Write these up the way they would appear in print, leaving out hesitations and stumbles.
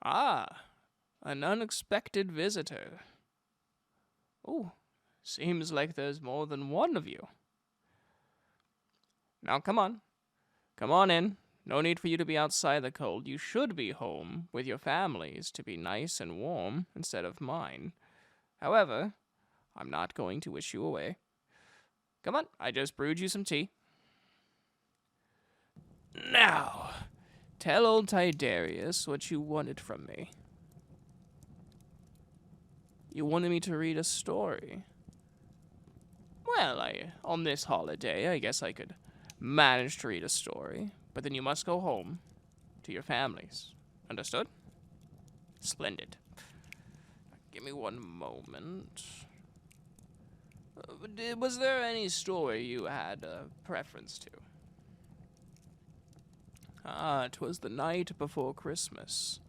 Ah, an unexpected visitor. Oh, seems like there's more than one of you. Now come on. Come on in. No need for you to be outside the cold. You should be home with your families to be nice and warm instead of mine. However, I'm not going to wish you away. Come on, I just brewed you some tea. Now, tell old Tydareus what you wanted from me. You wanted me to read a story. Well, on this holiday, I guess I could manage to read a story, but then you must go home to your families. Understood? Splendid. Give me one moment. Was there any story you had a preference to? Ah, 'twas the night before Christmas.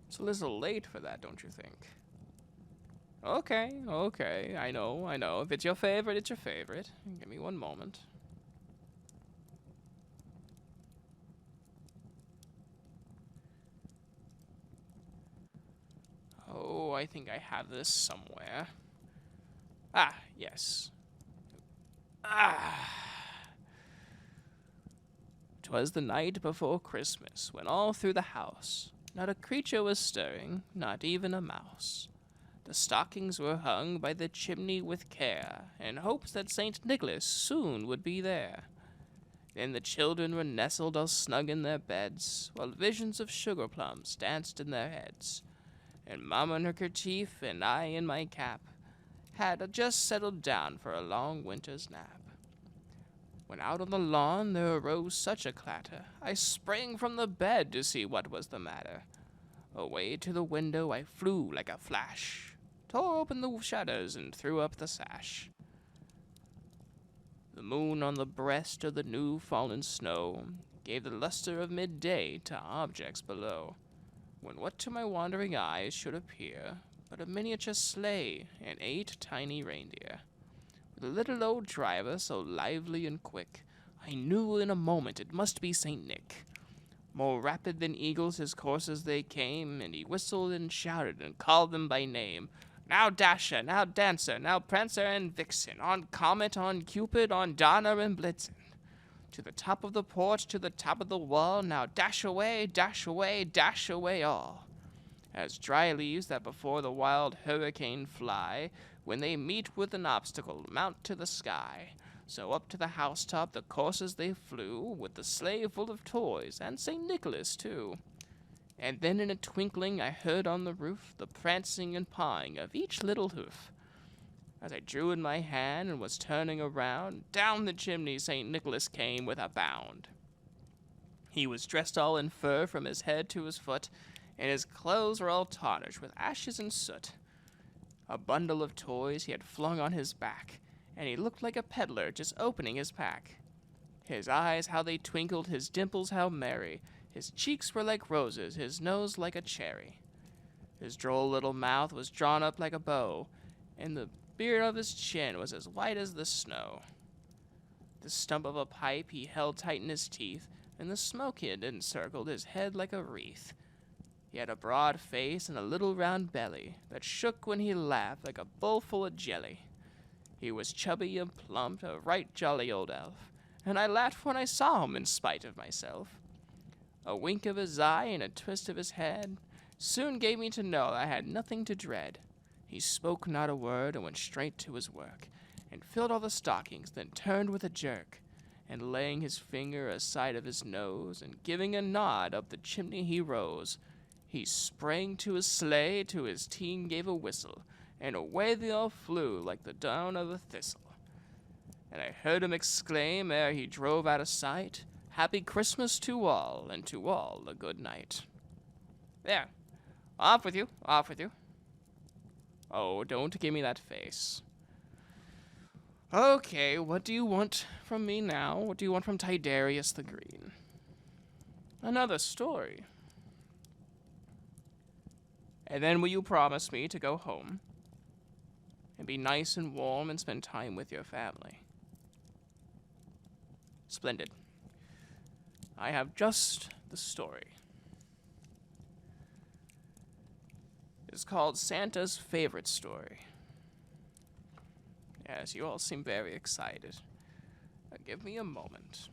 It's a little late for that, don't you think? Okay, I know. If it's your favorite, it's your favorite. Give me one moment. Oh, I think I have this somewhere. Ah, yes. Ah. 'Twas the night before Christmas, when all through the house not a creature was stirring, not even a mouse. The stockings were hung by the chimney with care, in hopes that St. Nicholas soon would be there. Then the children were nestled all snug in their beds, while visions of sugar plums danced in their heads. And Mamma in her kerchief, and I in my cap, had just settled down for a long winter's nap. When out on the lawn there arose such a clatter, I sprang from the bed to see what was the matter. Away to the window I flew like a flash, tore open the shutters and threw up the sash. The moon on the breast of the new-fallen snow gave the luster of midday to objects below, when what to my wandering eyes should appear but a miniature sleigh and 8 tiny reindeer. With a little old driver so lively and quick, I knew in a moment it must be St. Nick. More rapid than eagles his coursers they came, and he whistled and shouted and called them by name. Now Dasher, now Dancer, now Prancer and Vixen, on Comet, on Cupid, on Donner and Blitzen. To the top of the porch, to the top of the wall, now dash away, dash away, dash away all. As dry leaves that before the wild hurricane fly, when they meet with an obstacle, mount to the sky. So up to the housetop the coursers they flew, with the sleigh full of toys, and St. Nicholas too. And then in a twinkling I heard on the roof the prancing and pawing of each little hoof. As I drew in my hand and was turning around, down the chimney St. Nicholas came with a bound. He was dressed all in fur from his head to his foot, and his clothes were all tarnished with ashes and soot. A bundle of toys he had flung on his back, and he looked like a peddler just opening his pack. His eyes how they twinkled, his dimples how merry, his cheeks were like roses, his nose like a cherry. His droll little mouth was drawn up like a bow, and the beard of his chin was as white as the snow. The stump of a pipe he held tight in his teeth, and the smoke it encircled his head like a wreath. He had a broad face and a little round belly that shook when he laughed like a bowl full of jelly. He was chubby and plump, a right jolly old elf, and I laughed when I saw him in spite of myself. A wink of his eye and a twist of his head soon gave me to know I had nothing to dread. He spoke not a word and went straight to his work, and filled all the stockings, then turned with a jerk, and laying his finger aside of his nose, and giving a nod up the chimney he rose. He sprang to his sleigh, to his team gave a whistle, and away they all flew like the down of a thistle. And I heard him exclaim ere he drove out of sight, "Happy Christmas to all, and to all a good night." There. Off with you, off with you. Oh, don't give me that face. Okay, what do you want from me now? What do you want from Tydareus the Green? Another story. And then will you promise me to go home and be nice and warm and spend time with your family? Splendid. I have just the story. It's called Santa's Favorite Story. Yes, you all seem very excited. Give me a moment.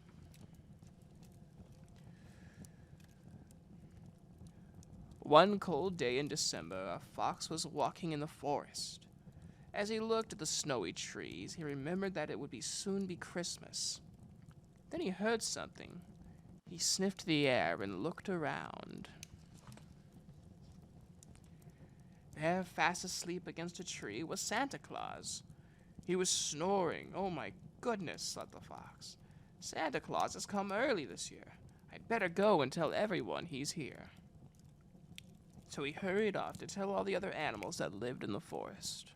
One cold day in December, a fox was walking in the forest. As he looked at the snowy trees, he remembered that it would soon be Christmas. Then he heard something. He sniffed the air and looked around. There, fast asleep against a tree, was Santa Claus. He was snoring. Oh my goodness, thought the fox. Santa Claus has come early this year. I'd better go and tell everyone he's here. So he hurried off to tell all the other animals that lived in the forest.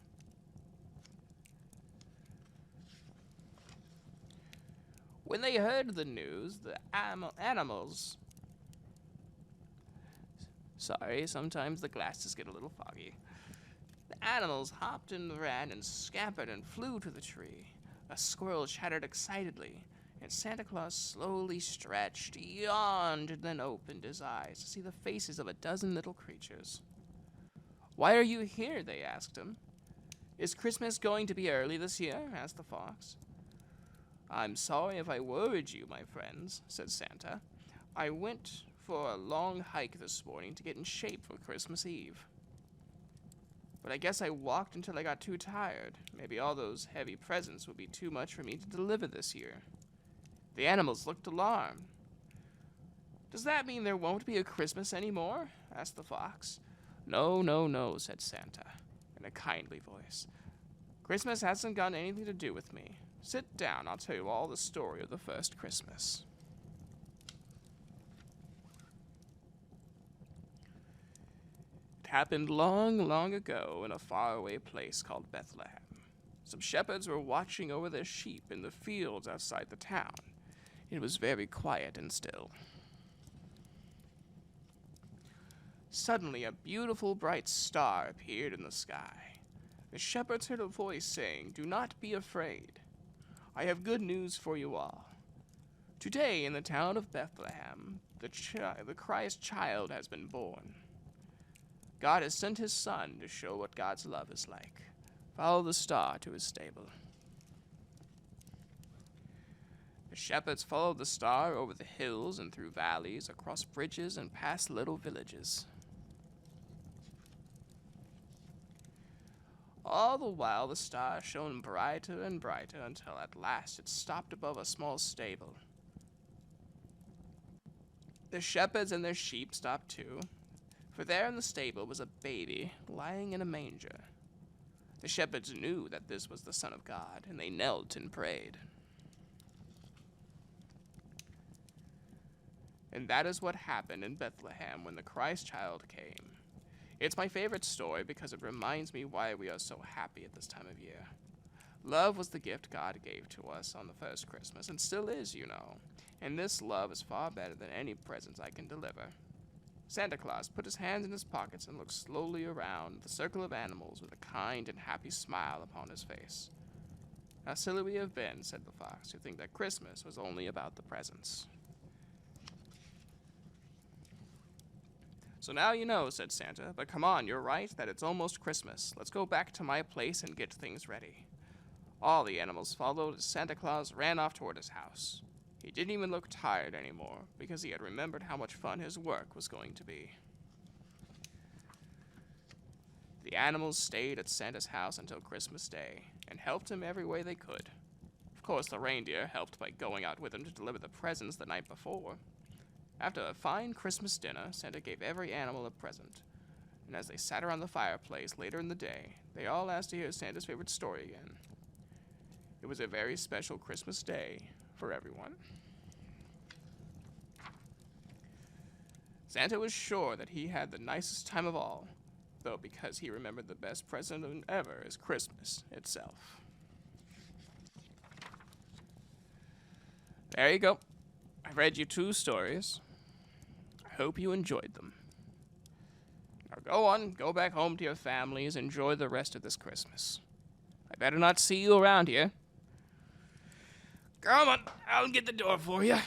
When they heard the news, the animals... Sorry, sometimes the glasses get a little foggy. The animals hopped and ran and scampered and flew to the tree. A squirrel chattered excitedly, and Santa Claus slowly stretched, yawned, and then opened his eyes to see the faces of a dozen little creatures. "Why are you here?" they asked him. "Is Christmas going to be early this year?" asked the fox. "I'm sorry if I worried you, my friends," said Santa. "I went for a long hike this morning to get in shape for Christmas Eve. But I guess I walked until I got too tired. Maybe all those heavy presents would be too much for me to deliver this year." The animals looked alarmed. "Does that mean there won't be a Christmas anymore?" asked the fox. No, said Santa, in a kindly voice. "Christmas hasn't got anything to do with me. Sit down, I'll tell you all the story of the first Christmas." It happened long, long ago in a faraway place called Bethlehem. Some shepherds were watching over their sheep in the fields outside the town. It was very quiet and still. Suddenly, a beautiful bright star appeared in the sky. The shepherds heard a voice saying, "Do not be afraid. I have good news for you all. Today, in the town of Bethlehem, the Christ child has been born. God has sent his son to show what God's love is like. Follow the star to his stable." The shepherds followed the star over the hills and through valleys, across bridges and past little villages. All the while, the star shone brighter and brighter until at last it stopped above a small stable. The shepherds and their sheep stopped too, for there in the stable was a baby lying in a manger. The shepherds knew that this was the Son of God, and they knelt and prayed. And that is what happened in Bethlehem when the Christ child came. It's my favorite story because it reminds me why we are so happy at this time of year. Love was the gift God gave to us on the first Christmas, and still is, you know. And this love is far better than any presents I can deliver. Santa Claus put his hands in his pockets and looked slowly around the circle of animals with a kind and happy smile upon his face. "How silly we have been," said the fox, "to think that Christmas was only about the presents." "So now you know," said Santa, "but come on, you're right that it's almost Christmas. Let's go back to my place and get things ready." All the animals followed as Santa Claus ran off toward his house. He didn't even look tired anymore, because he had remembered how much fun his work was going to be. The animals stayed at Santa's house until Christmas Day, and helped him every way they could. Of course, the reindeer helped by going out with him to deliver the presents the night before. After a fine Christmas dinner, Santa gave every animal a present, and as they sat around the fireplace later in the day, they all asked to hear Santa's favorite story again. It was a very special Christmas day for everyone. Santa was sure that he had the nicest time of all, though because he remembered the best present ever is Christmas itself. There you go. I read you 2 stories. I hope you enjoyed them. Now go on, go back home to your families, enjoy the rest of this Christmas. I better not see you around here. Come on, I'll get the door for you.